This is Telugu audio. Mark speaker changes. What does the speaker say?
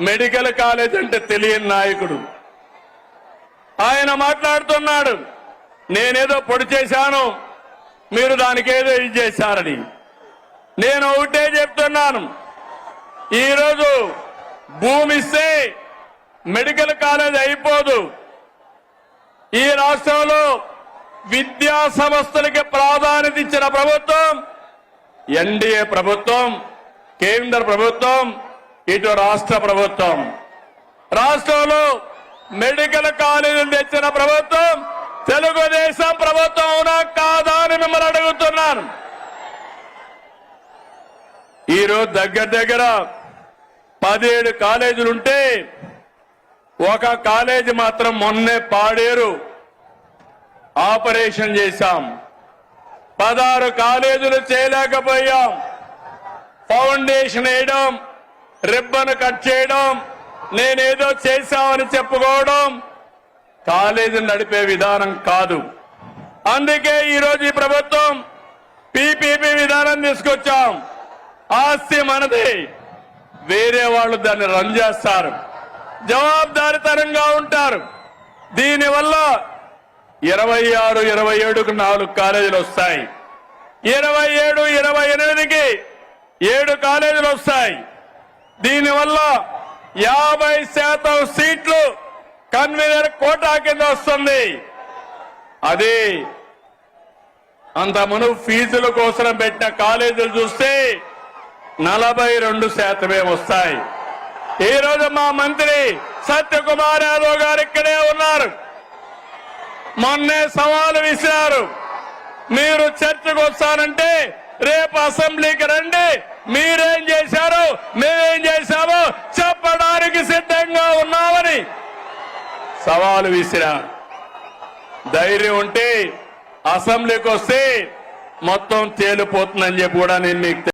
Speaker 1: మెడికల్ కాలేజ్ అంటే తెలియని నాయకుడు. ఆయన మాట్లాడుతున్నాడు, నేనేదో పొడి చేశాను, మీరు దానికి ఏదో ఇది చేశారని. నేను ఒకటే చెప్తున్నాను, ఈరోజు భూమి ఇస్తే మెడికల్ కాలేజ్ అయిపోదు. ఈ రాష్ట్రంలో విద్యా సంస్థలకి ప్రాధాన్యత ఇచ్చిన ప్రభుత్వం ఎన్డీఏ ప్రభుత్వం, కేంద్ర ప్రభుత్వం, ఇటు రాష్ట్ర ప్రభుత్వం. రాష్ట్రంలో మెడికల్ కాలేజీలు తెచ్చిన ప్రభుత్వం తెలుగుదేశం ప్రభుత్వం అవునా కాదా అని మిమ్మల్ని అడుగుతున్నాను. ఈరోజు దగ్గర 17 కాలేజీలుంటే ఒక కాలేజీ మాత్రం మొన్నే పాడేరు ఆపరేషన్ చేశాం. 16 కాలేజీలు చేయలేకపోయాం. ఫౌండేషన్ వేయడం, రిబ్బన్ కట్ చేయడం, నేనేదో చేశామని చెప్పుకోవడం కాలేజీని నడిపే విధానం కాదు. అందుకే ఈరోజు ఈ ప్రభుత్వం పీపీపీ విధానం తీసుకొచ్చాం. ఆస్తి మనది, వేరే వాళ్ళు దాన్ని రన్ చేస్తారు, జవాబుదారీతనంగా ఉంటారు. దీనివల్ల 26, 27కు 4 కాలేజీలు వస్తాయి. 27, 28కి 7 కాలేజీలు వస్తాయి. దీనివల్ల 50% సీట్లు కన్వీనర్ కోటా కింద వస్తుంది. అది అంత మునుపు ఫీజుల కోసం పెట్టిన కాలేజీలు చూస్తే 42% వస్తాయి. ఈ రోజు మా మంత్రి సత్యకుమార్ యాదవ్ గారు ఇక్కడే ఉన్నారు. మొన్నే సవాలు విసిరారు, మీరు చర్చకు వస్తానంటే రేపు అసెంబ్లీకి రండి, మీరేం చేశారో మేమేం చేశామో చెప్పడానికి సిద్ధంగా ఉన్నామని సవాలు విసిరారు. ధైర్యం ఉంటే అసెంబ్లీకి వస్తే మొత్తం తేలిపోతుందని చెప్పి కూడా నేను మీకు